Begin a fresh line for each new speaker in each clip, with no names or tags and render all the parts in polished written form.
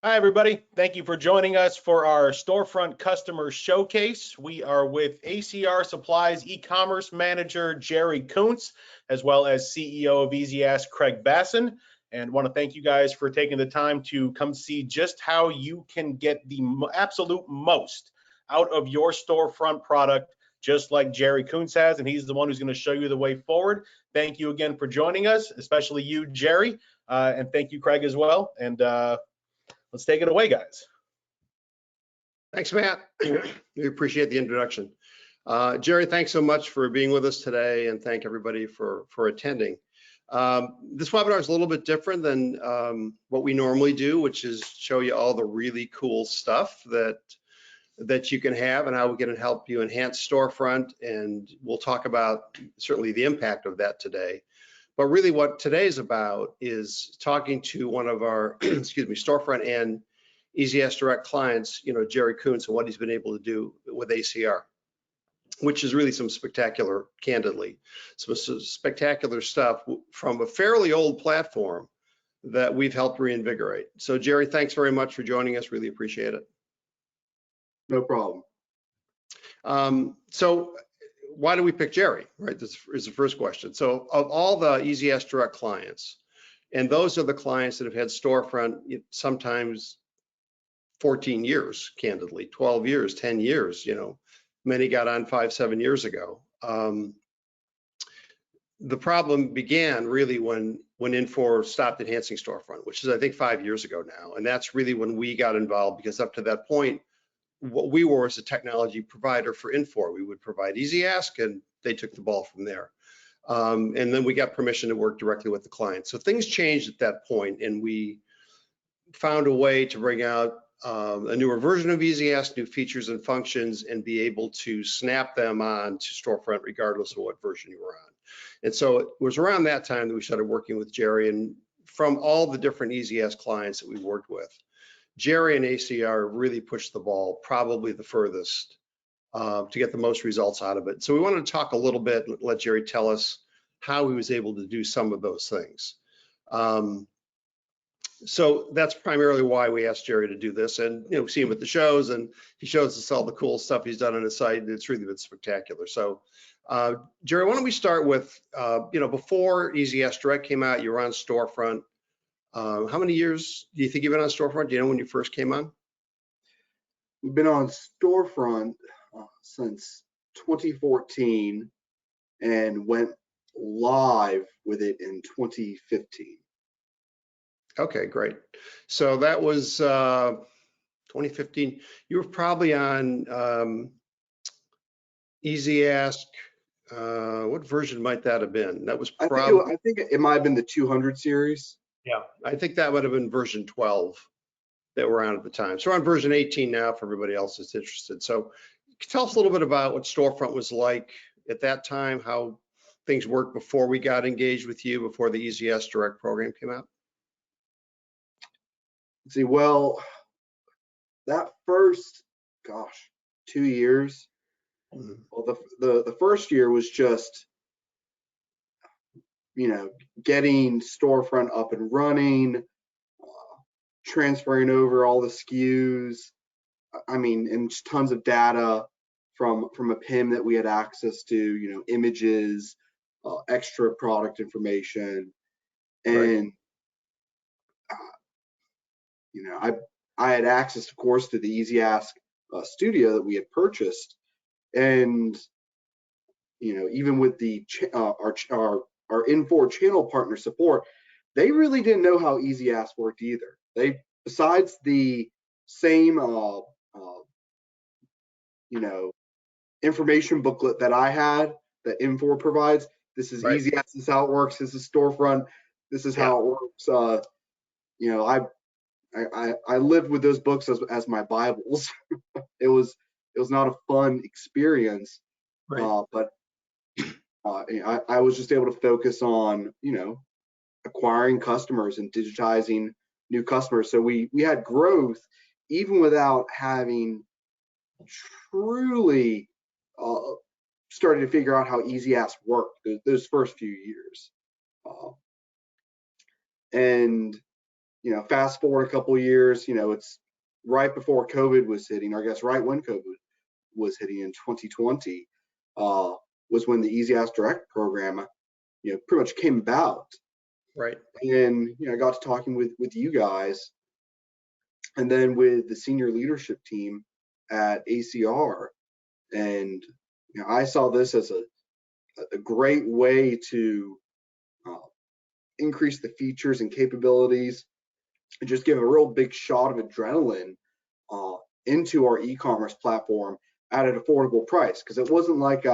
Hi, everybody. Thank you for joining us for our Storefront Customer Showcase. We are with ACR Supply's e-commerce manager, Jerry Koontz, as well as CEO of EasyAsk, Craig Basson. And want to thank you guys for taking the time to come see just how you can get the absolute most out of your storefront product, just like Jerry Koontz has, and he's the one who's going to show you the way forward. Thank you again for joining us, especially you, Jerry, and thank you, Craig, as well. And let's take it away, guys.
Thanks, Matt. We appreciate the introduction. Jerry, thanks so much for being with us today, and thank everybody for attending. This webinar is a little bit different than what we normally do, which is show you all the really cool stuff that you can have and how we can help you enhance Storefront, and we'll talk about certainly the impact of that today. But really what today's about is talking to one of our, excuse me, Storefront and EasyAsk Direct clients, Jerry Koontz, and what he's been able to do with ACR, which is really some spectacular, candidly, some spectacular stuff from a fairly old platform that we've helped reinvigorate. So Jerry, thanks very much for joining us. Really appreciate it.
No problem.
So why do we pick Jerry, right? This is the first question. So of all the EasyAsk Direct clients, and those are the clients that have had Storefront sometimes 14 years, candidly, 12 years, 10 years, many got on 5-7 years ago. The problem began really when Infor stopped enhancing Storefront, which is I think 5 years ago now. And that's really when we got involved, because up to that point, what we were as a technology provider for Infor. We would provide EasyAsk and they took the ball from there. And then we got permission to work directly with the client. So things changed at that point, and we found a way to bring out a newer version of EasyAsk, new features and functions, and be able to snap them on to Storefront regardless of what version you were on. And so it was around that time that we started working with Jerry, and from all the different EasyAsk clients that we worked with, Jerry and ACR really pushed the ball probably the furthest to get the most results out of it. So we wanted to talk a little bit and let Jerry tell us how he was able to do some of those things. So that's primarily why we asked Jerry to do this. And we see him at the shows, and he shows us all the cool stuff he's done on his site, and it's really been spectacular. So Jerry, why don't we start with, before EasyAsk Direct came out, you were on Storefront. How many years do you think you've been on Storefront? Do you know when you first came on?
We've been on Storefront since 2014 and went live with it in 2015.
Okay, great. So that was 2015. You were probably on EasyAsk. What version might that have been? That was probably.
I think it might have been the 200 series.
Yeah, I think that would have been version 12 that we're on at the time. So we're on version 18 now for everybody else that's interested. So tell us a little bit about what Storefront was like at that time, how things worked before we got engaged with you, before the EasyAsk Direct program came out.
See, well, that first, 2 years. Well, the first year was just, getting Storefront up and running, transferring over all the SKUs. And just tons of data from a PIM that we had access to, images, extra product information, and I had access, of course, to the EasyAsk studio that we had purchased, and even with the our Infor channel partner support, they really didn't know how EasyAsk worked either. They, besides the same information booklet that I had that Infor provides, this is EasyAsk, this is how it works, this is Storefront, this is how it works. I lived with those books as my Bibles. It was not a fun experience, but I was just able to focus on acquiring customers and digitizing new customers. So we had growth even without having truly started to figure out how EasyAsk worked those first few years. And fast forward a couple of years, it's right before COVID was hitting, or I guess right when COVID was hitting in 2020, was when the EasyAsk Direct program, pretty much came about.
Right.
And, I got to talking with you guys, and then with the senior leadership team at ACR. And, I saw this as a great way to increase the features and capabilities and just give a real big shot of adrenaline into our e-commerce platform at an affordable price. Because it wasn't like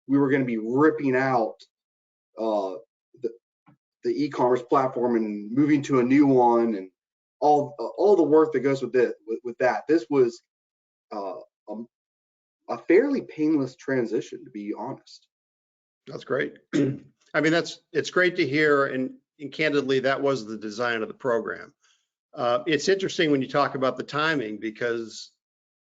we were going to be ripping out the e-commerce platform and moving to a new one and all the work that goes with it. With that, this was a fairly painless transition, to be honest.
That's great. I mean, it's great to hear, and candidly, that was the design of the program. It's interesting when you talk about the timing, because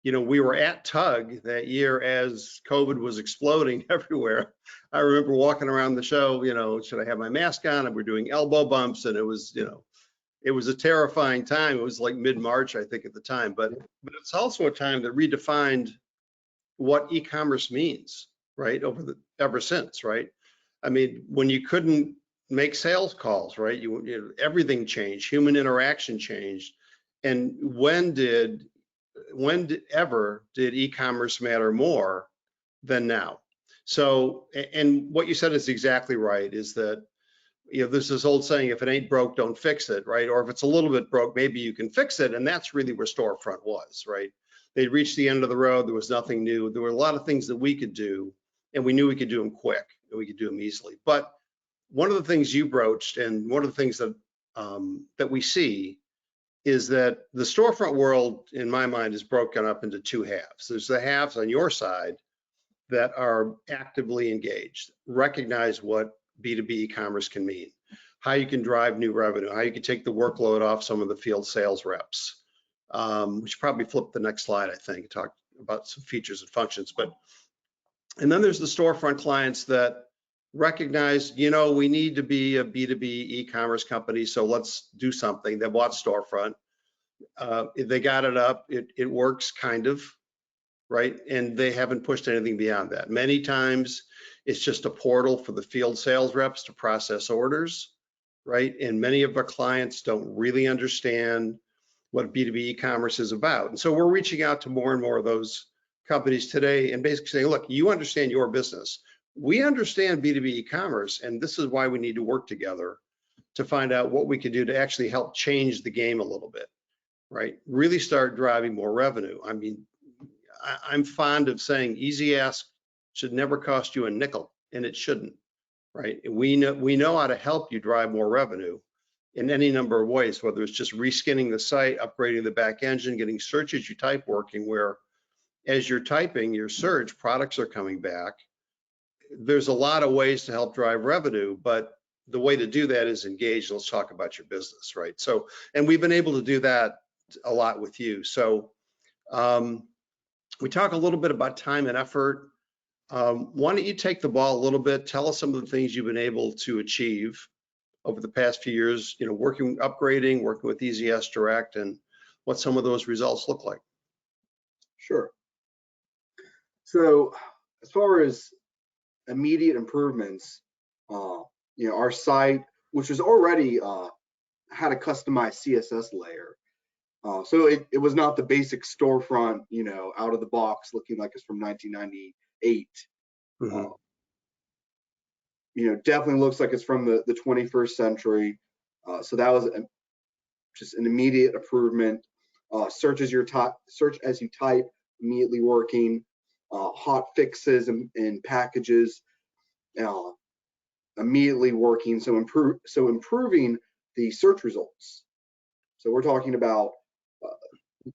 we were at Tug that year as COVID was exploding everywhere. I remember walking around the show, should I have my mask on? And we're doing elbow bumps, and it was a terrifying time. It was like mid-March, I think, at the time, but it's also a time that redefined what e-commerce means, right? Ever since, right? I mean, when you couldn't make sales calls, right? Everything changed, human interaction changed. And when ever did e-commerce matter more than now? So, and what you said is exactly right, is that, there's this old saying, if it ain't broke, don't fix it, right? Or if it's a little bit broke, maybe you can fix it. And that's really where Storefront was, right? They'd reached the end of the road. There was nothing new. There were a lot of things that we could do, and we knew we could do them quick and we could do them easily. But one of the things you broached, and one of the things that that we see, is that the storefront world, in my mind, is broken up into two halves. There's the halves on your side that are actively engaged, recognize what B2B e-commerce can mean, how you can drive new revenue, how you can take the workload off some of the field sales reps. We should probably flip the next slide, I think, talk about some features and functions. And then there's the storefront clients that recognize, we need to be a B2B e-commerce company, so let's do something. They bought Storefront. They got it up. It works kind of, right? And they haven't pushed anything beyond that. Many times it's just a portal for the field sales reps to process orders, right? And many of our clients don't really understand what B2B e-commerce is about. And so we're reaching out to more and more of those companies today and basically saying, look, you understand your business. We understand B2B e-commerce, and this is why we need to work together to find out what we can do to actually help change the game a little bit, right? Really start driving more revenue. I mean, I'm fond of saying EasyAsk should never cost you a nickel, and it shouldn't, right? We know how to help you drive more revenue in any number of ways, whether it's just reskinning the site, upgrading the back engine, getting search as you type working, where as you're typing your search, products are coming back. There's a lot of ways to help drive revenue, but the way to do that is engage. Let's talk about your business, right? So, and we've been able to do that a lot with you. So we talk a little bit about time and effort. Why don't you take the ball a little bit? Tell us some of the things you've been able to achieve over the past few years, upgrading, working with EasyAsk Direct, and what some of those results look like.
Sure. So as far as immediate improvements, our site, which was already had a customized CSS layer. So it was not the basic storefront, out of the box looking like it's from 1998.
Mm-hmm.
Definitely looks like it's from the 21st century. So that was just an immediate improvement. Search as you type, immediately working. Hot fixes and packages, immediately working. So improving the search results. So we're talking about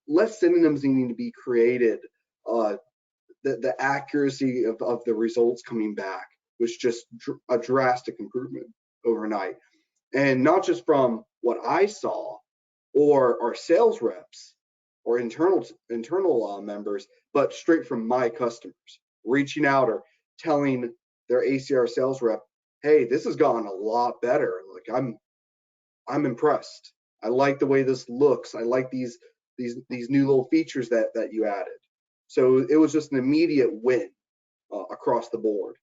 less synonyms needing to be created. The accuracy of the results coming back was just a drastic improvement overnight. And not just from what I saw or our sales reps or internal members, but straight from my customers reaching out or telling their ACR sales rep, hey, this has gone a lot better. Like I'm impressed. I like the way this looks. I like these new little features that you added. So it was just an immediate win across the board.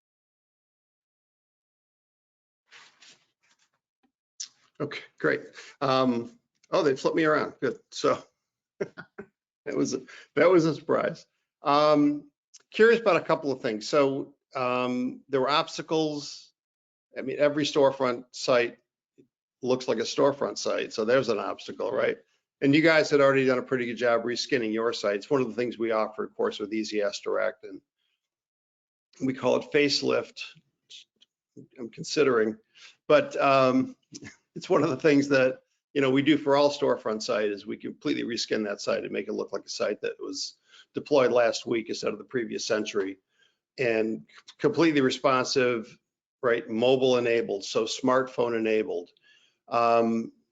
Okay, great. Oh, they flipped me around. Good. So that was a surprise. Curious about a couple of things. So there were obstacles. I mean, every storefront site looks like a storefront site, so there's an obstacle, right? And you guys had already done a pretty good job reskinning your sites. One of the things we offer, of course, with EasyAsk Direct, and we call it facelift. I'm considering, but it's one of the things that we do for all storefront sites is we completely reskin that site and make it look like a site that was deployed last week instead of the previous century, and completely responsive, right? Mobile enabled, so smartphone enabled.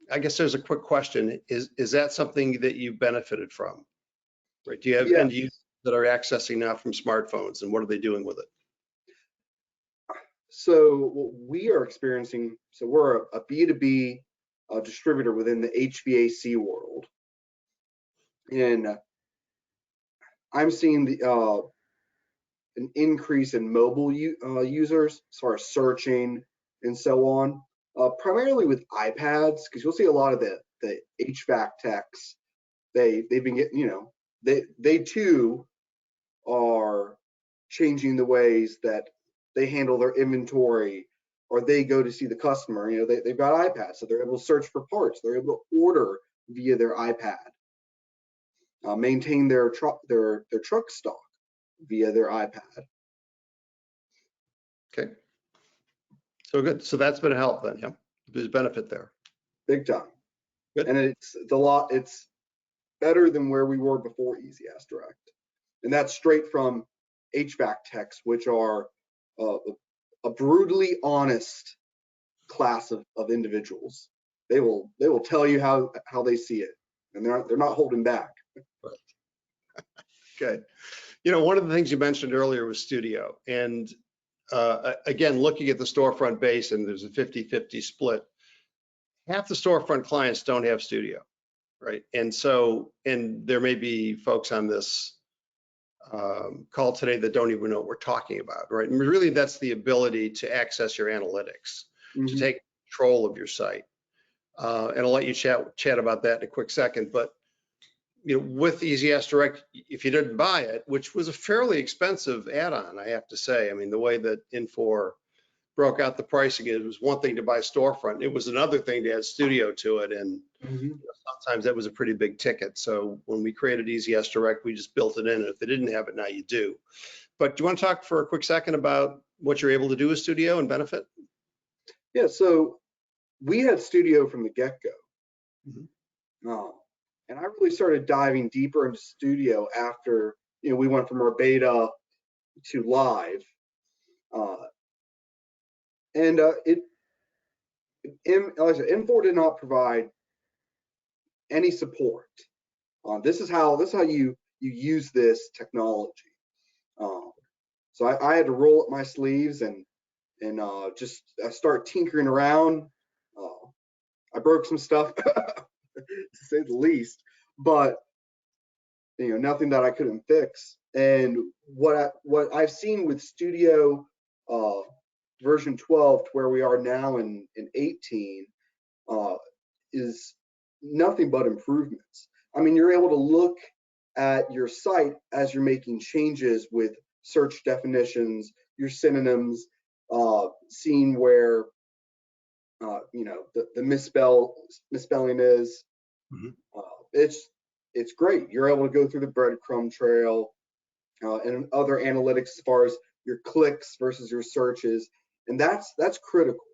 I guess there's a quick question. Is that something that you've benefited from? Right? Do you have end users that are accessing now from smartphones, and what are they doing with it?
So what we are experiencing, so we're a B2B distributor within the HVAC world. And I'm seeing an increase in mobile users as far as searching and so on, primarily with iPads, because you'll see a lot of the HVAC techs. They've been getting, they too are changing the ways that they handle their inventory, or they go to see the customer. They've got iPads, so they're able to search for parts. They're able to order via their iPad, maintain their truck stock via their iPad.
Okay. So good. So that's been a help then, yeah. There's benefit there.
Big time.
Good.
And it's better than where we were before EasyAsk Direct. And that's straight from HVAC techs, which are a brutally honest class of individuals. They will tell you how they see it, and they're not holding back.
Right. Good. One of the things you mentioned earlier was studio, and again, looking at the storefront base, and there's a 50-50 split. Half the storefront clients don't have studio, right? And there may be folks on this call today that don't even know what we're talking about, right? And really, that's the ability to access your analytics, to take control of your site. And I'll let you chat about that in a quick second. But with EasyAsk Direct, if you didn't buy it, which was a fairly expensive add-on, I have to say. I mean, the way that Infor broke out the pricing, it was one thing to buy storefront. It was another thing to add studio to it. And sometimes that was a pretty big ticket. So when we created EasyAsk Direct, we just built it in. And if they didn't have it, now you do. But do you want to talk for a quick second about what you're able to do with studio and benefit?
Yeah, so we had studio from the get-go. And I really started diving deeper into studio after we went from our beta to live. And like I said, Infor did not provide any support. This is how you use this technology. So I had to roll up my sleeves and just start tinkering around. I broke some stuff, to say the least, but nothing that I couldn't fix. And what I've seen with Studio version 12 to where we are now in 18 is nothing but improvements. I mean, you're able to look at your site as you're making changes with search definitions, your synonyms, seeing where the misspelling is. It's great. You're able to go through the breadcrumb trail and other analytics as far as your clicks versus your searches, and that's critical.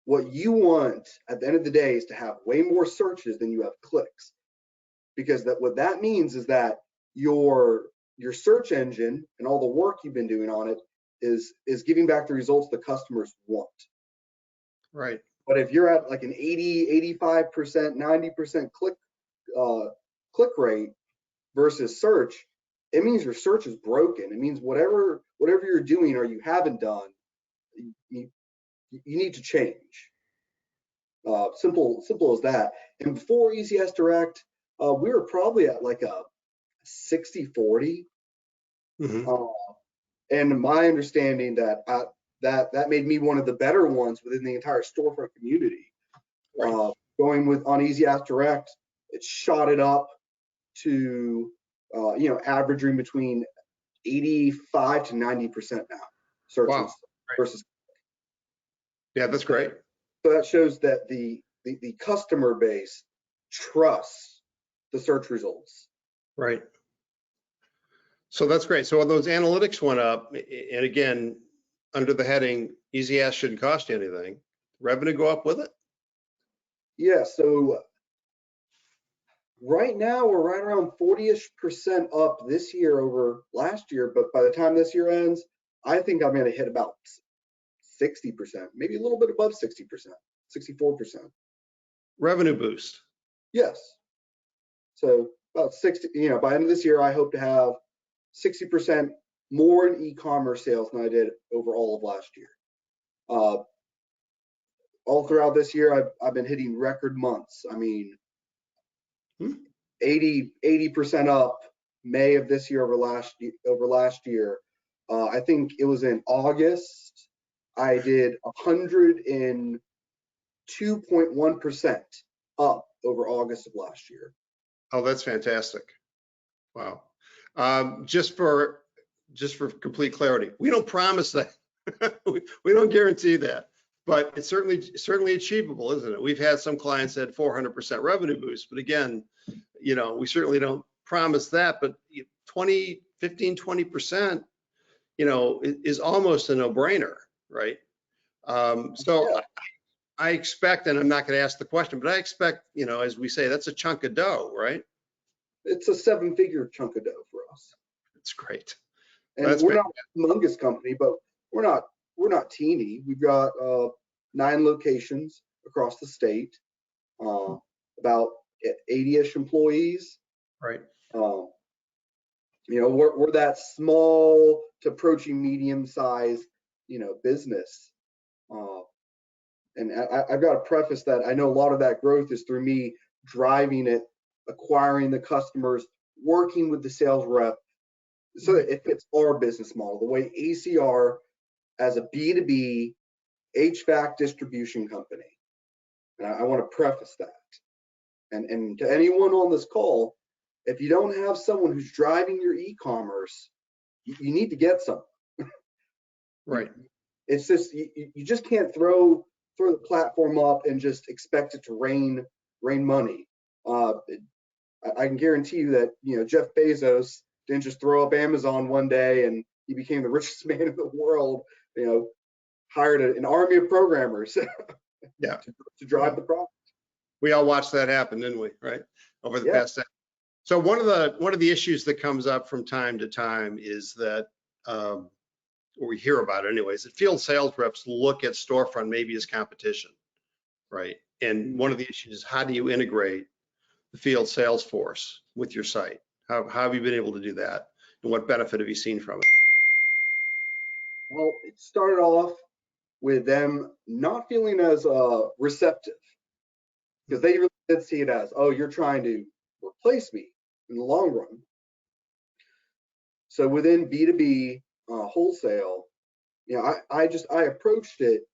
What you want at the end of the day is to have way more searches than you have clicks, because what that means is that your search engine and all the work you've been doing on it is giving back the results the customers want.
Right.
But if you're at like an 80, 85%, 90% click rate versus search, it means your search is broken. It means whatever you're doing or you haven't done, you need to change. Simple as that. And before EasyAsk Direct, we were probably at like a 60-40. And my understanding that made me one of the better ones within the entire storefront community.
Right.
Going on EasyAsk Direct, it shot it up to averaging between 85 to 90% now searches.
Wow.
Versus.
Yeah, that's great.
So that shows that the customer base trusts the search results.
Right. So that's great. So those analytics went up, and again, under the heading, EasyAsk shouldn't cost you anything. Revenue go up with it?
Yeah, so right now we're right around 40-ish% up this year over last year, but by the time this year ends, I think I'm going to hit about 60%, maybe a little bit above 60%, 64%.
Revenue boost.
Yes. So about 60, by the end of this year, I hope to have 60% more in e-commerce sales than I did over all of last year. All throughout this year, I've been hitting record months. I mean, 80% up May of this year over last year. I think it was in August. I did 102.1% up over August of last year.
Oh, that's fantastic. Wow. Just for complete clarity, we don't promise that. we don't guarantee that, but it's certainly achievable, isn't it? We've had some clients that had 400% revenue boost, but again, we certainly don't promise that, but 15-20%, is almost a no-brainer, right? So yeah. I expect, and I'm not going to ask the question, but I expect, as we say, that's a chunk of dough, right?
It's a 7-figure chunk of dough for us.
That's great.
And we're not a humongous company, but we're not teeny. We've got 9 locations across the state, about 80-ish employees.
Right.
We're that small to approaching medium-sized, business. And I've got to preface that I know a lot of that growth is through me driving it, acquiring the customers, working with the sales rep, so that it fits our business model, the way ACR as a B2B HVAC distribution company. And I want to preface that. And to anyone on this call, if you don't have someone who's driving your e-commerce, you need to get some.
Right.
It's just you just can't throw the platform up and just expect it to rain money. I can guarantee you that Jeff Bezos didn't just throw up Amazon one day and he became the richest man in the world. Hired an army of programmers
yeah.
to drive the product.
We all watched that happen, didn't we? Right, over the past. So one of the issues that comes up from time to time is that, or we hear about it anyways, that field sales reps look at Storefront maybe as competition, right? And one of the issues is, how do you integrate the field sales force with your site? How have you been able to do that? And what benefit have you seen from it?
Well, it started off with them not feeling as receptive, because they really did see it as, oh, you're trying to replace me in the long run. So within B2B wholesale, I approached it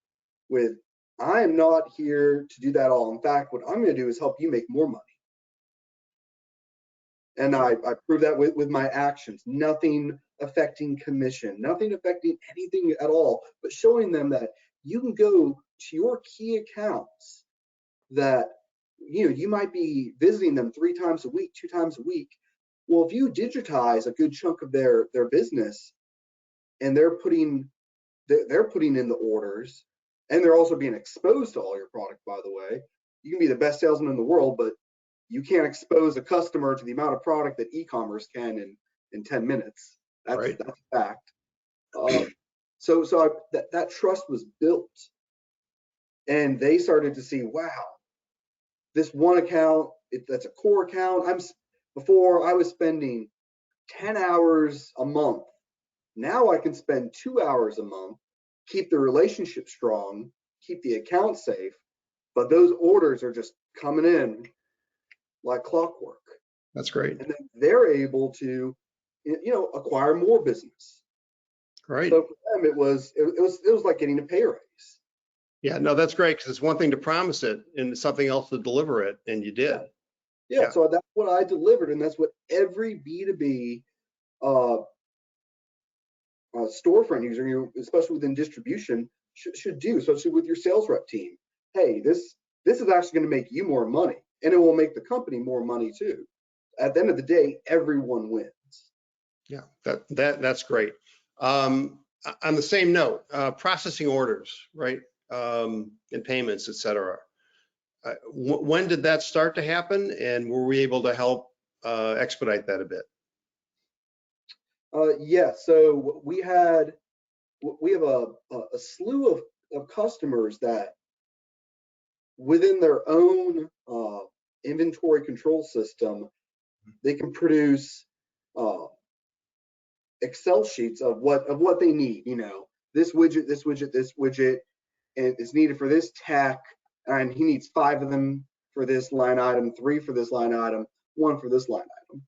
with, I am not here to do that all. In fact, what I'm going to do is help you make more money. And I prove that with my actions, nothing affecting commission, nothing affecting anything at all, but showing them that you can go to your key accounts that, you might be visiting them 3 times a week, 2 times a week. Well, if you digitize a good chunk of their business, and they're putting in the orders, and they're also being exposed to all your product, by the way, you can be the best salesman in the world, but you can't expose a customer to the amount of product that e-commerce can in 10 minutes. That's
right.
That's a fact. So that trust was built, and they started to see, wow, this one account, that's a core account. Before I was spending 10 hours a month. Now I can spend 2 hours a month, keep the relationship strong, keep the account safe, but those orders are just coming in like clockwork.
That's great.
And then they're able to, acquire more business.
Right.
So for them, it was like getting a pay raise.
Yeah, no, that's great, because it's one thing to promise it and it's something else to deliver it, and you did.
Yeah. So that's what I delivered, and that's what every B2B storefront user, especially within distribution, should do, especially with your sales rep team. Hey, this is actually going to make you more money, and it will make the company more money too. At the end of the day, everyone wins.
Yeah, that's great. On the same note, processing orders, right, and payments, et cetera. When did that start to happen, and were we able to help expedite that a bit?
Yeah, so we have a slew of customers that within their own inventory control system, they can produce Excel sheets of what they need. This widget, this widget, this widget, and it's needed for this tech, and he needs 5 of them for this line item, 3 for this line item, 1 for this line item.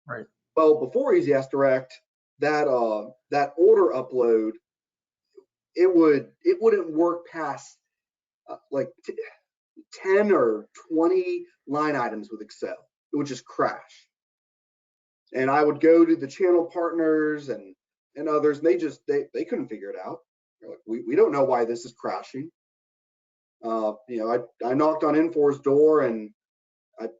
Right.
Well, before EasyAsk Direct, that order upload, it wouldn't work past like 10 or 20 line items with Excel. It would just crash. And I would go to the channel partners and others, and they couldn't figure it out. They're like, we don't know why this is crashing. I knocked on Infor's door, and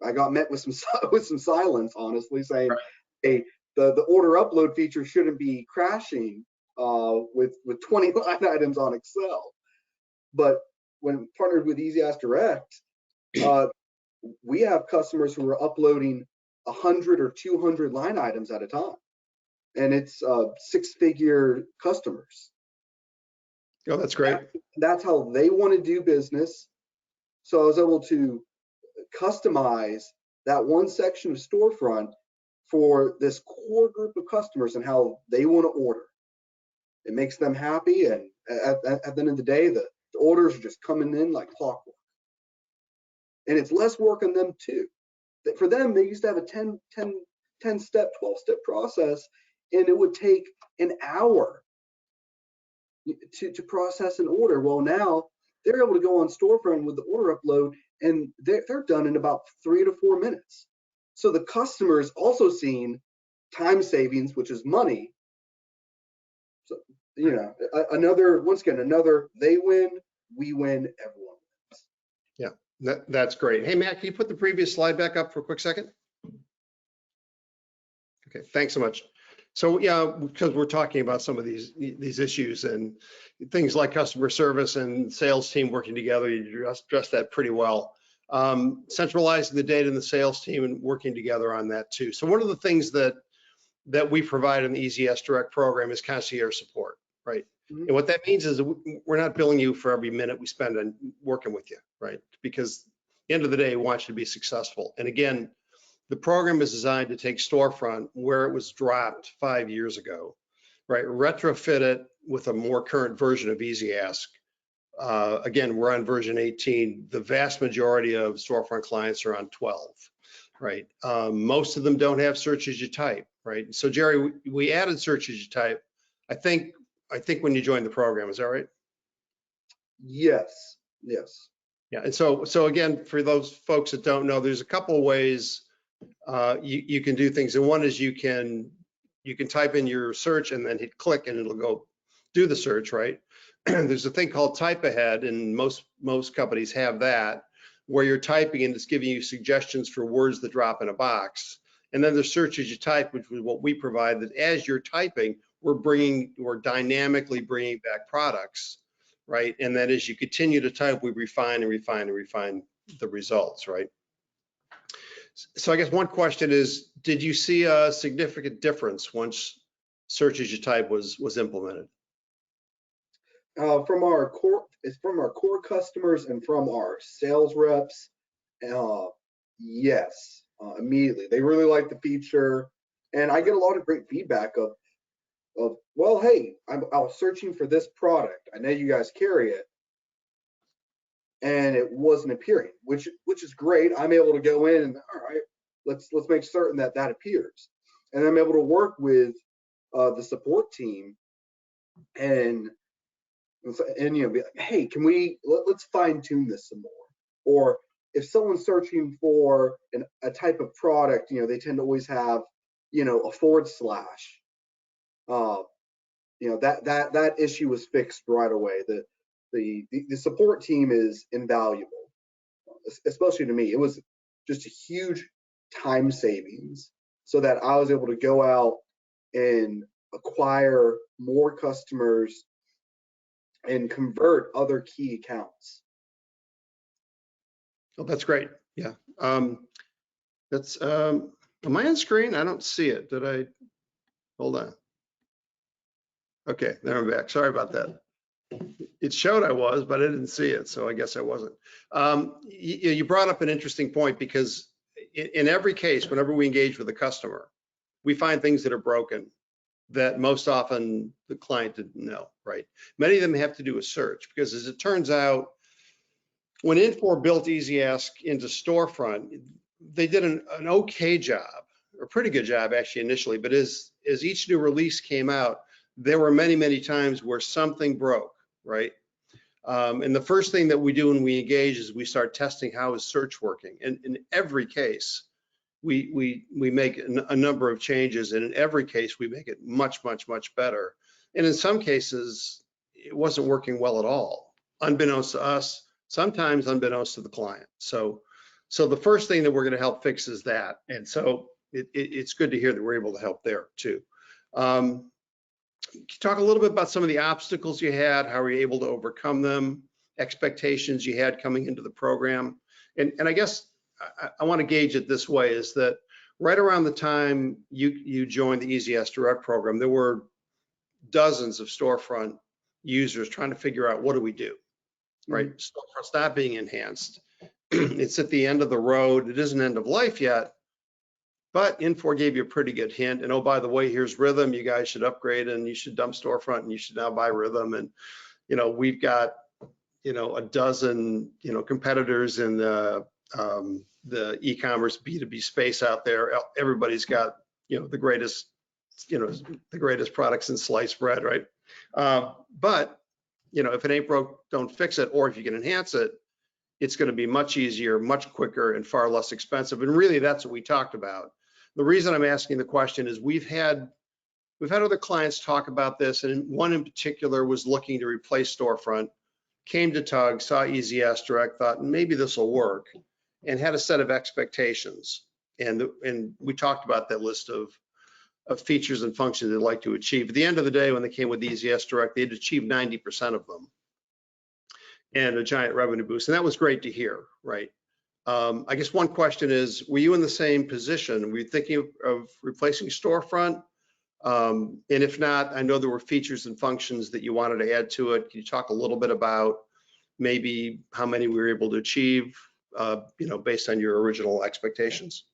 I got met with some silence, honestly, saying, right, hey, the order upload feature shouldn't be crashing with 20 line items on Excel. But when partnered with EasyAsk Direct, we have customers who are uploading 100 or 200 line items at a time, and it's 6-figure customers.
Oh, that's great.
That's how they want to do business. So I was able to customize that one section of Storefront for this core group of customers and how they want to order. It makes them happy, and at the end of the day, the orders are just coming in like clockwork. And it's less work on them too. For them, they used to have a 10-step, 12-step process, and it would take an hour to process an order. Well, now they're able to go on Storefront with the order upload, and they're done in about 3 to 4 minutes. So the customer is also seeing time savings, which is money. So, once again, they win, we win, everyone wins.
Yeah, that's great. Hey, Matt, can you put the previous slide back up for a quick second? Okay, thanks so much. So yeah, because we're talking about some of these issues and things like customer service and sales team working together, you addressed that pretty well. Centralizing the data in the sales team and working together on that too. So one of the things that we provide in the EasyAsk Direct program is concierge support, right? Mm-hmm. And what that means is we're not billing you for every minute we spend on working with you, right? Because at the end of the day, we want you to be successful. And again, the program is designed to take Storefront where it was dropped 5 years ago, right? Retrofit it with a more current version of EasyAsk. Again, we're on version 18. The vast majority of Storefront clients are on 12, right? Most of them don't have search as you type, right? So Jerry, we added search as you type, I think when you joined the program, is that right?
Yes.
Yeah, and so again, for those folks that don't know, there's a couple of ways you can do things, and one is you can type in your search and then hit click and it'll go do the search, right? There's a thing called type ahead, and most companies have that, where you're typing and it's giving you suggestions for words that drop in a box. And then there's search as you type, which is what we provide, that as you're typing, we're dynamically bringing back products, right? And that as you continue to type, we refine and refine and refine the results, right? So I guess one question is, did you see a significant difference once search as you type was implemented?
From our core customers and from our sales reps, yes, immediately. They really like the feature, and I get a lot of great feedback of well, hey, I was searching for this product. I know you guys carry it. and it wasn't appearing, which is great. I'm able to go in and, all right, let's make certain that that appears, and I'm able to work with the support team and you know, be like, hey, can we let's fine tune this some more. Or if someone's searching for a type of product, you know, they tend to always have, you know, a /. You know, that issue was fixed right away. The support team is invaluable, especially to me. It was just a huge time savings, so that I was able to go out and acquire more customers and convert other key accounts.
Oh, that's great. Yeah. That's, am I on screen? I don't see it. Did I? Hold on. Okay, there I'm back. Sorry about that. It showed I was, but I didn't see it, so I guess I wasn't. You brought up an interesting point, because in every case, whenever we engage with a customer, we find things that are broken that most often the client didn't know, right? Many of them have to do a search, because as it turns out, when Infor built EasyAsk into Storefront, they did an okay job, or pretty good job actually initially, but as each new release came out, there were many, many times where something broke, right? And the first thing that we do when we engage is we start testing how is search working. And in every case, we make a number of changes, and in every case, we make it much, much, much better. And in some cases, it wasn't working well at all, unbeknownst to us, sometimes unbeknownst to the client. So the first thing that we're going to help fix is that. And so it's good to hear that we're able to help there too. Can you talk a little bit about some of the obstacles you had? How were you able to overcome them? Expectations you had coming into the program? And I guess I want to gauge it this way, is that right around the time you joined the EasyAsk Direct program, there were dozens of Storefront users trying to figure out, what do we do, right? Storefront's not being enhanced. It's at the end of the road. It isn't end of life yet, but Infor gave you a pretty good hint. And oh, by the way, here's Rhythm. You guys should upgrade, and you should dump Storefront, and you should now buy Rhythm. And, you know, we've got, you know, a dozen, you know, competitors in the e-commerce B2B space out there. Everybody's got, you know, the greatest products in sliced bread, right? But, you know, if it ain't broke, don't fix it. Or if you can enhance it, it's going to be much easier, much quicker, and far less expensive. And really, that's what we talked about. The reason I'm asking the question is we've had other clients talk about this, and one in particular was looking to replace Storefront, came to Tug, saw EasyAsk Direct, thought maybe this will work, and had a set of expectations. And we talked about that list of features and functions they'd like to achieve. At the end of the day, when they came with EasyAsk Direct, they'd achieved 90% of them, and a giant revenue boost. And that was great to hear, right? I guess one question is, were you in the same position? Were you thinking of replacing Storefront? And if not, I know there were features and functions that you wanted to add to it. Can you talk a little bit about maybe how many we were able to achieve, you know, based on your original expectations?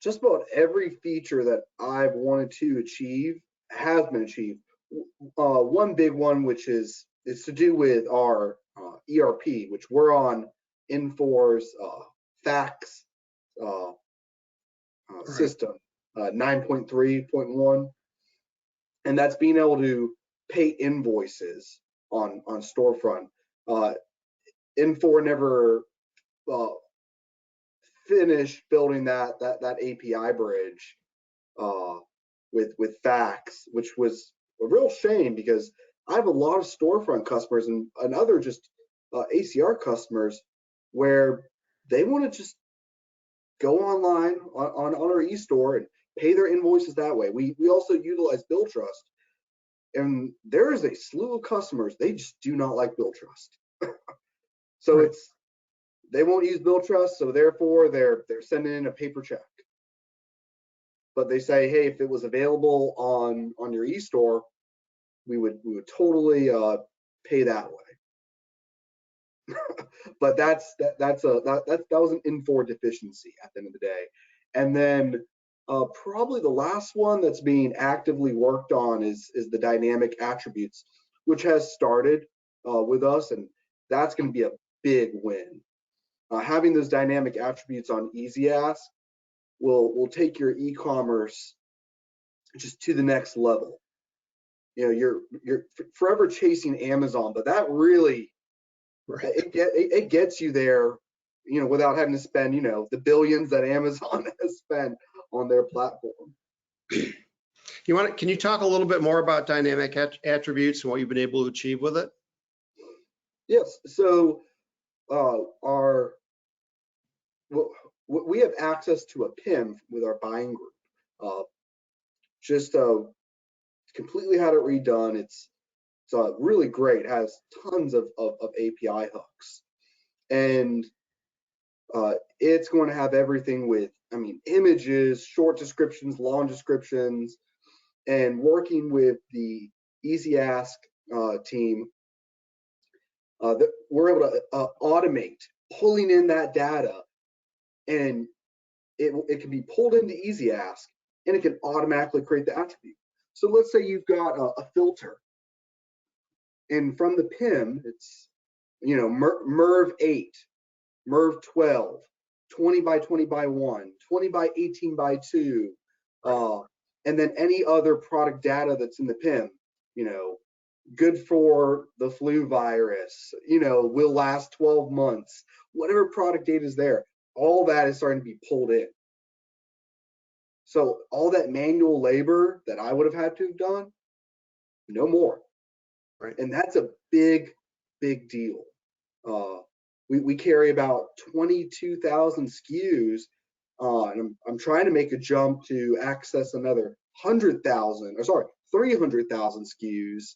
Just about every feature that I've wanted to achieve has been achieved. One big one, which is to do with our ERP, which we're on Infor's fax system, 9.3.1, and that's being able to pay invoices on Storefront. Infor never finished building that API bridge with fax, which was a real shame, because I have a lot of Storefront customers and other just ACR customers where they want to just go online on our e-store and pay their invoices that way. We also utilize Bill Trust, and there is a slew of customers, they just do not like Bill Trust. So right. They won't use Bill Trust, so therefore they're sending in a paper check. But they say, hey, if it was available on your e-store, we would totally pay that way. But that was an Infor deficiency at the end of the day. And then probably the last one that's being actively worked on is the dynamic attributes, which has started with us, and that's going to be a big win. Having those dynamic attributes on EasyAsk will take your e-commerce just to the next level. You know, you're forever chasing Amazon, but that really, it gets you there, you know, without having to spend, you know, the billions that Amazon has spent on their platform.
Can you talk a little bit more about dynamic attributes and what you've been able to achieve with it?
Yes. So we have access to a PIM with our buying group. Just completely had it redone. It's really great. It has tons of API hooks, and it's going to have everything with, I mean, images, short descriptions, long descriptions, and working with the EasyAsk team, that we're able to automate pulling in that data, and it can be pulled into EasyAsk, and it can automatically create the attribute. So let's say you've got a filter, and from the PIM, it's, you know, MERV 8, MERV 12, 20 by 20 by 1, 20 by 18 by 2, and then any other product data that's in the PIM, you know, good for the flu virus, you know, will last 12 months, whatever product data is there, all that is starting to be pulled in. So all that manual labor that I would have had to have done, no more.
Right.
And that's a big, big deal. We carry about 22,000 SKUs, and I'm trying to make a jump to access another 300,000 SKUs,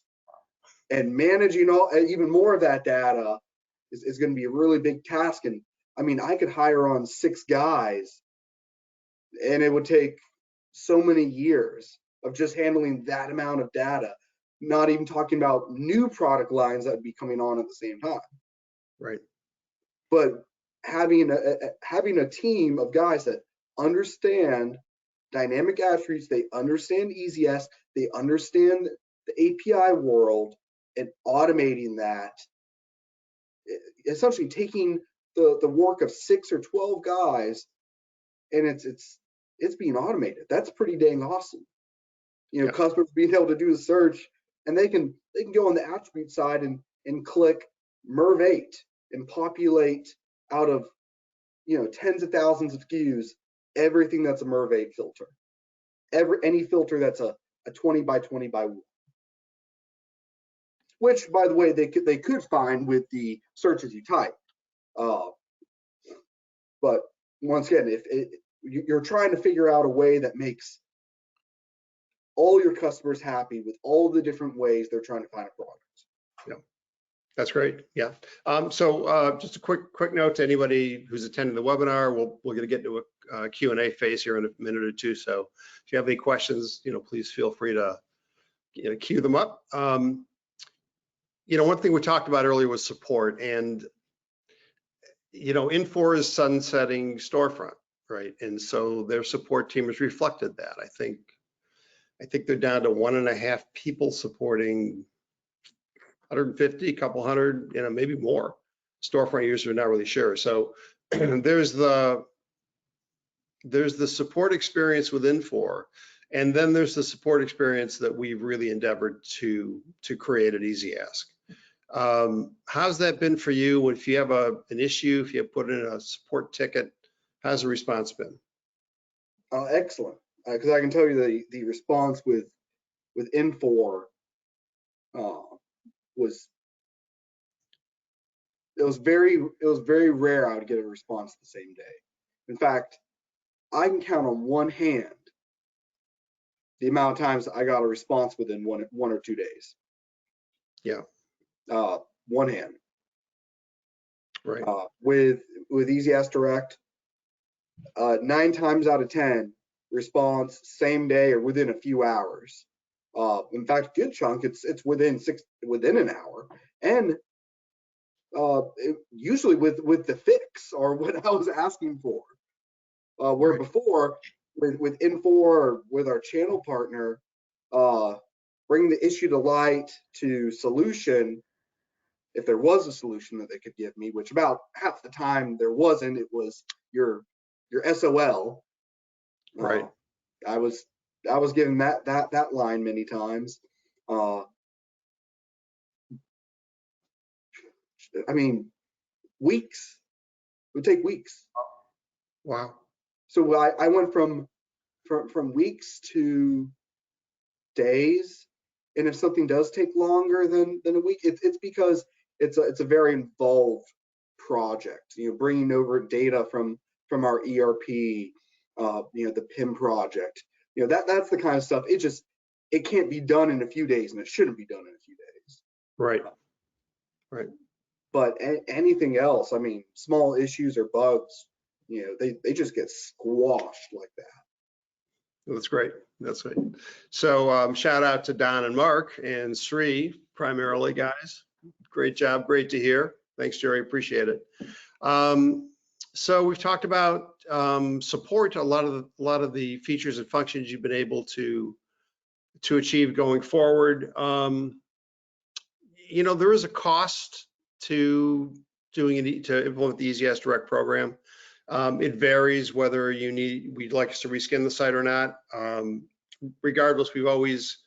and managing even more of that data is going to be a really big task. And I mean, I could hire on 6 guys, and it would take so many years of just handling that amount of data, not even talking about new product lines that would be coming on at the same time.
Right.
But having a team of guys that understand dynamic attributes, they understand EasyAsk, they understand the API world, and automating that, essentially taking the work of 6 or 12 guys, and it's being automated. That's pretty dang awesome. You know, customers being able to do the search, and they can go on the attribute side and click MERV 8 and populate out of, you know, tens of thousands of SKUs everything that's a MERV 8 filter, any filter that's a 20 by 20 by 1, which, by the way, they could find with the search as you type. But once again, if you're trying to figure out a way that makes all your customers happy with all the different ways they're trying to find a product.
Yeah, that's great. Yeah. So just a quick note to anybody who's attending the webinar. We're going to get into a Q&A phase here in a minute or two. So if you have any questions, you know, please feel free to, you know, queue them up. You know, one thing we talked about earlier was support, and you know, Infor is sunsetting Storefront, right? And so their support team has reflected that. I think they're down to 1.5 people supporting 150, a couple hundred, you know, maybe more Storefront users. Are not really sure. So there's the support experience with Infor, and then there's the support experience that we've really endeavored to create at EasyAsk. How's that been for you? If you have an issue, if you have put in a support ticket, how's the response been?
Excellent, because I can tell you the response with Infor was very rare I would get a response the same day. In fact, I can count on one hand the amount of times I got a response within one or 2 days.
Yeah.
One hand.
Right.
With EasyAsk Direct, 9 times out of 10 response same day or within a few hours. In fact, good chunk it's within an hour, and usually with the fix or what I was asking for. Where right. Before with Infor or with our channel partner, bring the issue to light to solution, if there was a solution that they could give me, which about half the time there wasn't. It was your SOL.
Right.
I was given that line many times. I mean, weeks. It would take weeks.
Wow.
So I went from weeks to days, and if something does take longer than a week, it's because it's a very involved project. Bringing over data from our ERP, the PIM project. That's the kind of stuff. It can't be done in a few days, and it shouldn't be done in a few days.
Right. Right.
But anything else, I mean, small issues or bugs, they just get squashed like that.
That's great. That's great. So shout out to Don and Mark and Sri primarily, guys. Great job. Great to hear. Thanks, Jerry. Appreciate it. So we've talked about support, a lot of the features and functions you've been able to achieve going forward. There is a cost to implement the EasyAsk Direct program. It varies whether we'd like us to reskin the site or not. Regardless, we've always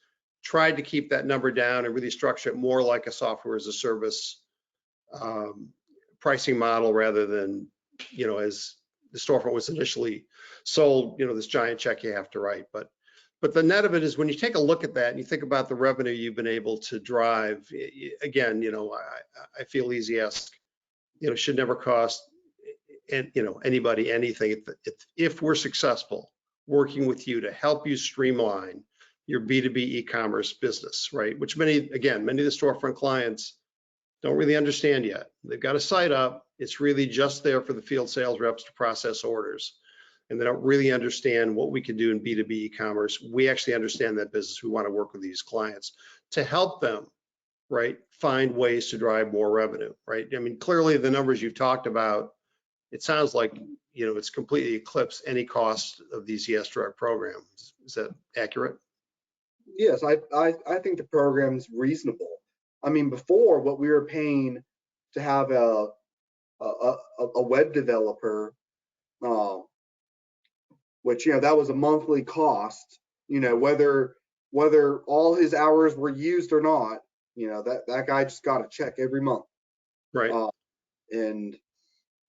tried to keep that number down and really structure it more like a software as a service pricing model rather than, as the Storefront was initially sold, this giant check you have to write. But the net of it is when you take a look at that and you think about the revenue you've been able to drive, again, I feel EasyAsk, should never cost anybody anything. If we're successful working with you to help you streamline your B2B e-commerce business, right? Which many of the Storefront clients don't really understand yet. They've got a site up. It's really just there for the field sales reps to process orders. And they don't really understand what we can do in B2B e-commerce. We actually understand that business. We want to work with these clients to help them, right, find ways to drive more revenue, right? I mean, clearly the numbers you've talked about, it sounds like, it's completely eclipsed any cost of the EasyAsk Direct program. Is that accurate?
Yes, I think the program's reasonable. I mean, before, what we were paying to have a web developer, which, that was a monthly cost, whether all his hours were used or not, that guy just got a check every month.
Right.
And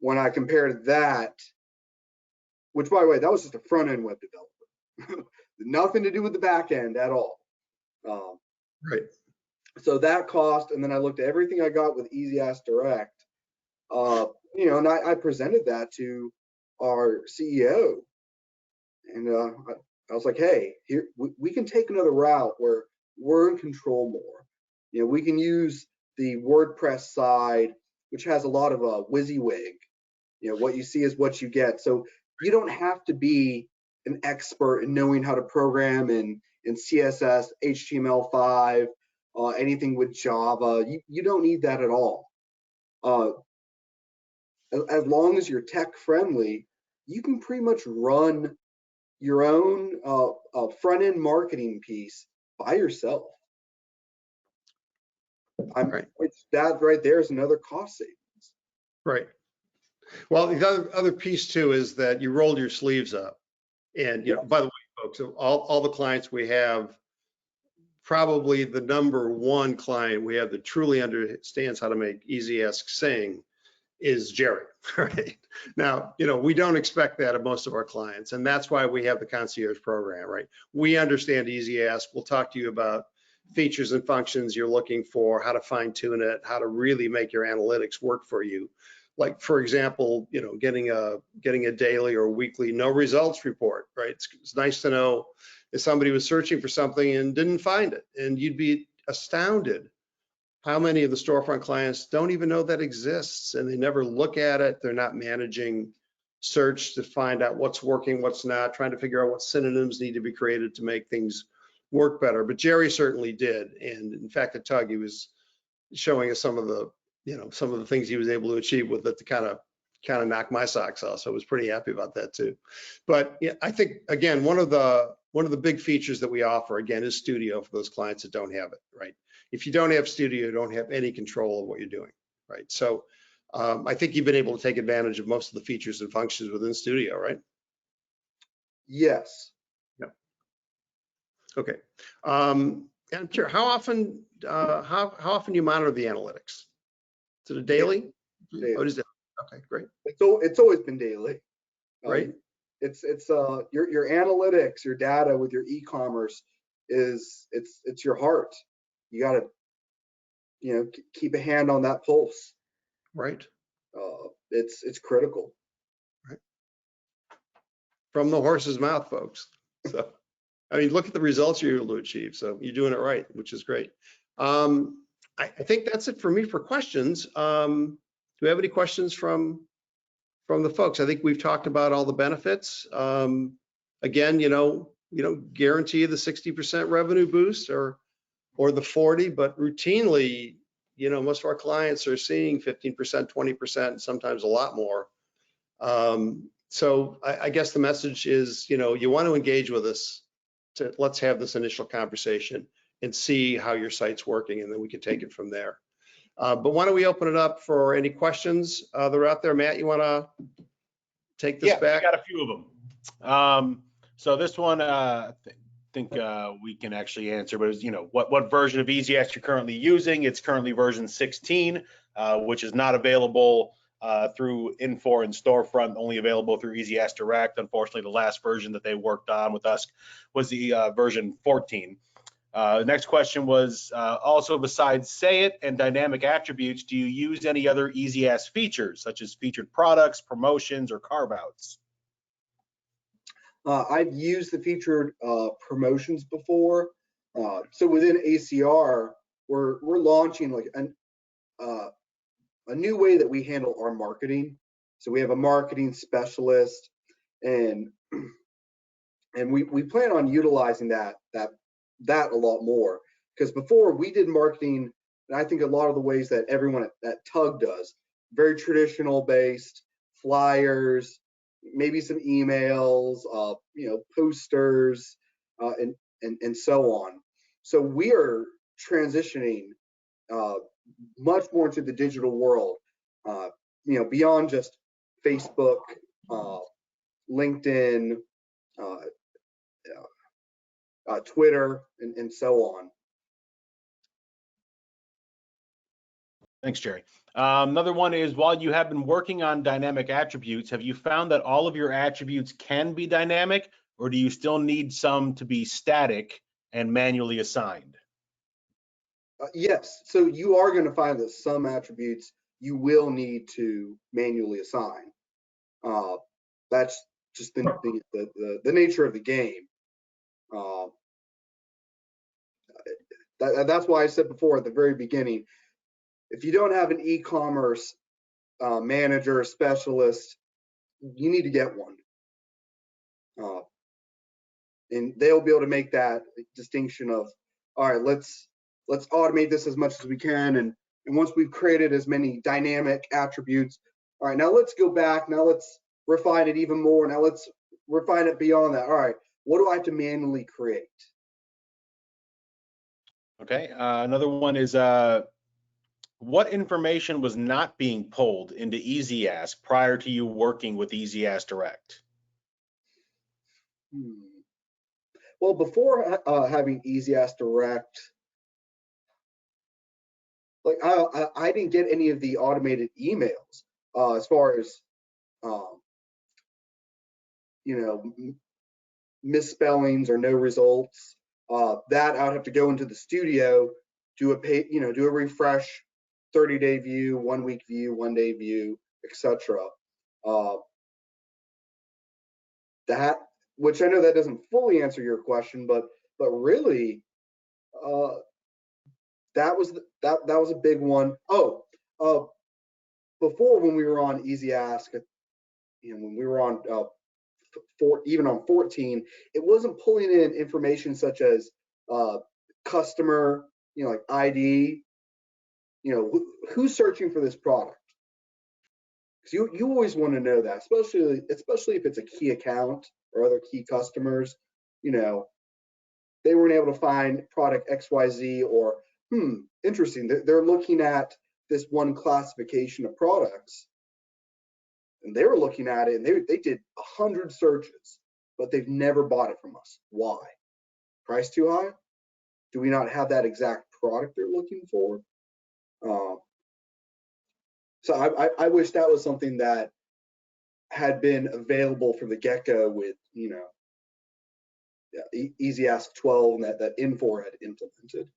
when I compared that, which, by the way, that was just a front end web developer, nothing to do with the back end at all.
Right.
So that cost, and then I looked at everything I got with EasyAsk Direct, and I presented that to our CEO, and I was like, hey, here we can take another route where we're in control more. We can use the WordPress side, which has a lot of WYSIWYG. What you see is what you get. So you don't have to be an expert in knowing how to program in CSS, HTML5, anything with Java. You don't need that at all. As long as you're tech friendly, you can pretty much run your own front end marketing piece by yourself.
Right.
That right there is another cost savings.
Right. Well, the other piece too is that you rolled your sleeves up, and by the way, folks, all the clients we have, probably the number one client we have that truly understands how to make EasyAsk sing is Jerry. Right now, we don't expect that of most of our clients, and that's why we have the concierge program. Right, we understand EasyAsk. We'll talk to you about features and functions you're looking for, how to fine tune it, how to really make your analytics work for you. Like, for example, getting a daily or weekly no results report, right? It's nice to know if somebody was searching for something and didn't find it, and you'd be astounded how many of the Storefront clients don't even know that exists, and they never look at it. They're not managing search to find out what's working, what's not, trying to figure out what synonyms need to be created to make things work better. But Jerry certainly did, and in fact, at Tug, he was showing us some of the things he was able to achieve with it to kind of knock my socks off. So I was pretty happy about that too. But yeah, I think, again, one of the big features that we offer, again, is Studio for those clients that don't have it, right? If you don't have studio, you don't have any control of what you're doing, right? So I think you've been able to take advantage of most of the features and functions within studio, right?
Yes.
Yep. Okay. And I'm curious, how often do you monitor the analytics? Is it a daily?
Daily.
What is it? Okay, great.
It's always been daily.
Right.
It's your analytics, your data with your e-commerce it's your heart. You got to keep a hand on that pulse.
Right.
It's critical.
Right. From the horse's mouth, folks. So, I mean, look at the results you're able to achieve. So you're doing it right, which is great. I think that's it for me for questions. Do we have any questions from the folks? I think we've talked about all the benefits. Again, guarantee the 60% revenue boost or the 40, but routinely, most of our clients are seeing 15%, 20%, sometimes a lot more. So I guess the message is, you want to engage with us. Let's have this initial conversation and see how your site's working, and then we can take it from there. But why don't we open it up for any questions that are out there? Matt, you want to take this back?
Yeah, I got a few of them. So this one, I think we can actually answer, but it's, what version of EasyAsk you're currently using. It's currently version 16, which is not available through Infor and Storefront, only available through EasyAsk Direct. Unfortunately, the last version that they worked on with us was the version 14. The next question was, also besides Say It and dynamic attributes, do you use any other EasyAsk features, such as featured products, promotions, or carve-outs?
I've used the featured promotions before. So within ACR, we're launching like a new way that we handle our marketing. So we have a marketing specialist, and we plan on utilizing that a lot more, because before we did marketing, and I think a lot of the ways that everyone at Tug does, very traditional based, flyers, maybe some emails, posters, and so on. So we are transitioning much more into the digital world, beyond just Facebook, LinkedIn, Twitter, and so on.
Thanks, Jerry. Another one is, while you have been working on dynamic attributes, have you found that all of your attributes can be dynamic, or do you still need some to be static and manually assigned?
Yes, so you are going to find that some attributes you will need to manually assign. That's just the nature of the game. That's why I said before at the very beginning, if you don't have an e-commerce manager or specialist, you need to get one. And they'll be able to make that distinction of, all right, let's automate this as much as we can. And once we've created as many dynamic attributes, all right, now let's go back. Now let's refine it even more. Now let's refine it beyond that. All right, what do I have to manually create?
Okay, another one is, what information was not being pulled into EasyAsk prior to you working with EasyAsk Direct?
Well, before having EasyAsk Direct, like I didn't get any of the automated emails as far as misspellings or no results. That I would have to go into the studio, do a refresh, 30-day view, 1-week view, 1-day view, etc. That, which I know that doesn't fully answer your question, but really, that was a big one. Before, when we were on EasyAsk, when we were on even on 14, it wasn't pulling in information such as customer, like ID, who's searching for this product. Because you always want to know that, especially if it's a key account or other key customers. They weren't able to find product XYZ, or interesting. They're looking at this one classification of products, and they were looking at it, and they did 100 searches, but they've never bought it from us. Why? Price too high? Do we not have that exact product they're looking for? So I wish that was something that had been available from the get-go with, EasyAsk 12 and that Infor had implemented.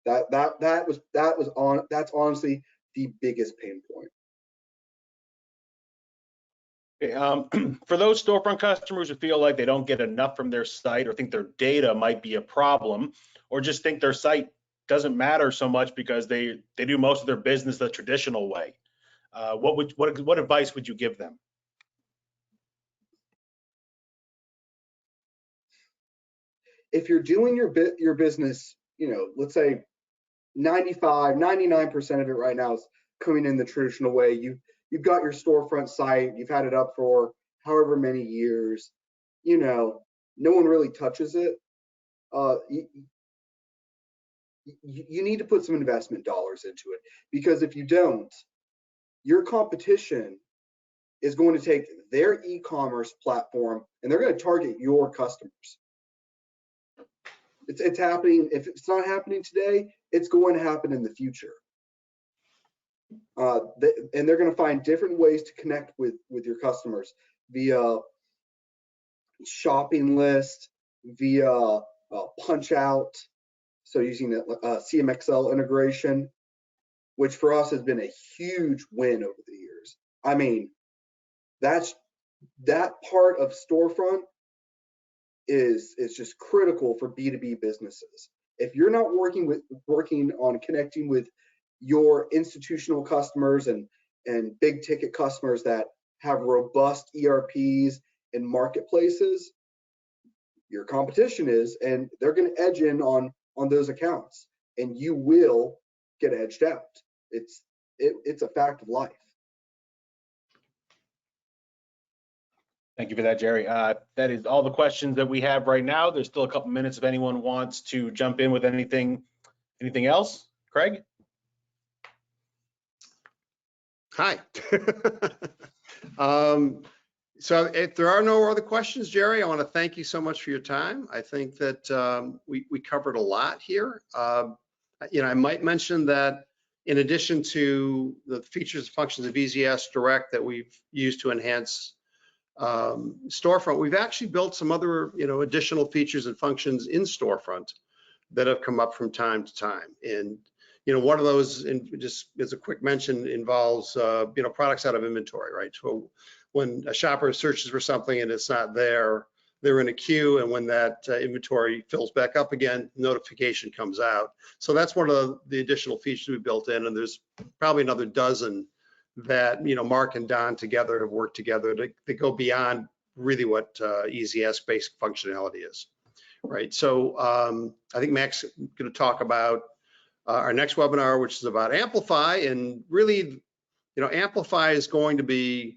That's honestly the biggest pain point.
For those storefront customers who feel like they don't get enough from their site, or think their data might be a problem, or just think their site doesn't matter so much because they do most of their business the traditional way, what advice would you give them?
If you're doing your business, let's say 99% of it right now is coming in the traditional way. You've got your storefront site, you've had it up for however many years, no one really touches it. You need to put some investment dollars into it, because if you don't, your competition is going to take their e-commerce platform and they're going to target your customers. It's happening. If it's not happening today, it's going to happen in the future. And they're going to find different ways to connect with your customers via shopping list, via punch out. So using the CMXL integration, which for us has been a huge win over the years. I mean, that part of storefront is just critical for B2B businesses. If you're not working on connecting with your institutional customers and big ticket customers that have robust ERPs and marketplaces, your competition is, and they're going to edge in on those accounts, and you will get edged out. It's a fact of life.
Thank you for that, Jerry. That is all the questions that we have right now. There's still a couple minutes if anyone wants to jump in with anything else. Craig?
Hi. So if there are no other questions, Jerry, I want to thank you so much for your time. I think that we covered a lot here. I might mention that in addition to the features and functions of EasyAsk Direct that we've used to enhance Storefront, we've actually built some other, additional features and functions in Storefront that have come up from time to time. And, one of those, just as a quick mention, involves, products out of inventory, right? So when a shopper searches for something and it's not there, they're in a queue, and when that inventory fills back up again, notification comes out. So that's one of the additional features we built in, and there's probably another dozen that Mark and Don together have worked together to go beyond really what EasyAsk basic functionality is, right? So I think Mac's going to talk about our next webinar, which is about Amplify, and really, Amplify is going to be,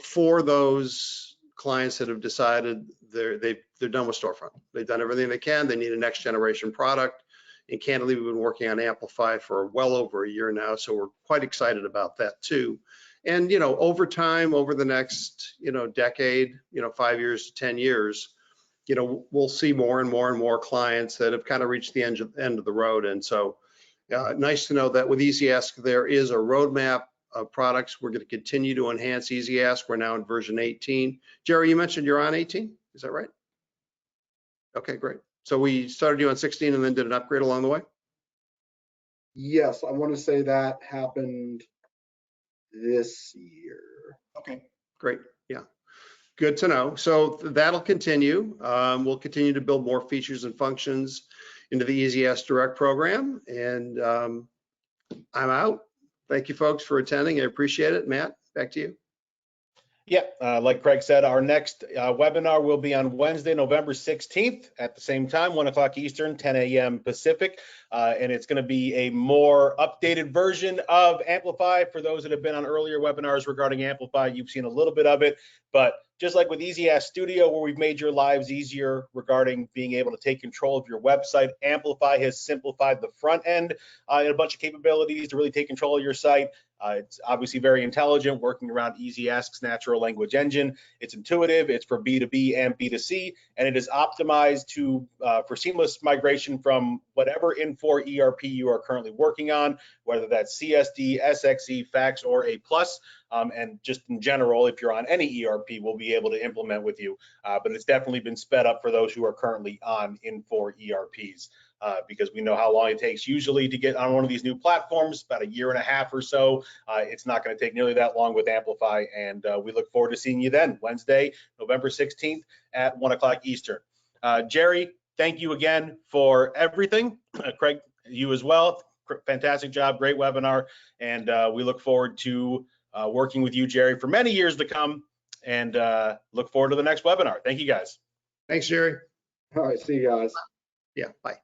for those clients that have decided they're done with Storefront. They've done everything they can. They need a next generation product. And candidly, we've been working on Amplify for well over a year now, so we're quite excited about that too. And over time, over the next decade, 5 years to 10 years, we'll see more and more and more clients that have kind of reached the end of the road. And so, nice to know that with EasyAsk there is a roadmap of products. We're going to continue to enhance EasyAsk. We're now in version 18. Jerry, you mentioned you're on 18. Is that right? Okay, great. So we started you on 16 and then did an upgrade along the way?
Yes, I want to say that happened this year.
Okay, great. Yeah, good to know. So that'll continue. We'll continue to build more features and functions into the EasyAsk Direct program. And I'm out. Thank you folks for attending. I appreciate it. Matt, back to you.
Yeah, like Craig said, our next webinar will be on Wednesday, November 16th at the same time, 1 o'clock Eastern, 10 a.m. Pacific. And it's going to be a more updated version of Amplify. For those that have been on earlier webinars regarding Amplify, you've seen a little bit of it. But just like with EasyAsk Studio, where we've made your lives easier regarding being able to take control of your website, Amplify has simplified the front end and a bunch of capabilities to really take control of your site. It's obviously very intelligent, working around EasyAsk's natural language engine. It's intuitive, it's for B2B and B2C, and it is optimized to for seamless migration from whatever Infor ERP you are currently working on, whether that's CSD, SXE, Fax, or A+. And just in general, if you're on any ERP, we'll be able to implement with you. But it's definitely been sped up for those who are currently on Infor ERPs. Because we know how long it takes usually to get on one of these new platforms, about 1.5 years or so. It's not going to take nearly that long with Amplify, and we look forward to seeing you then, Wednesday, November 16th at 1 o'clock Eastern. Jerry, thank you again for everything. Craig, you as well. Fantastic job, great webinar, and we look forward to working with you, Jerry, for many years to come, and look forward to the next webinar. Thank you, guys.
Thanks, Jerry.
All right, see you guys.
Yeah, bye.